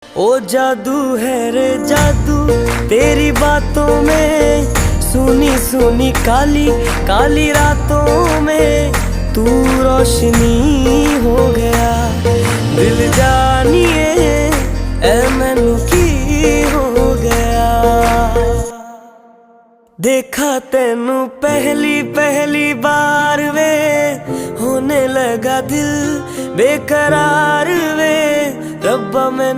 ओ जादू है रे जादू तेरी बातों में, सुनी सुनी काली काली रातों में तू रोशनी हो गया। दिल जानिए ऐ मैनू की हो गया। देखा तेनू पहली पहली बार वे, होने लगा दिल बेकरार वे। रब्बा मैं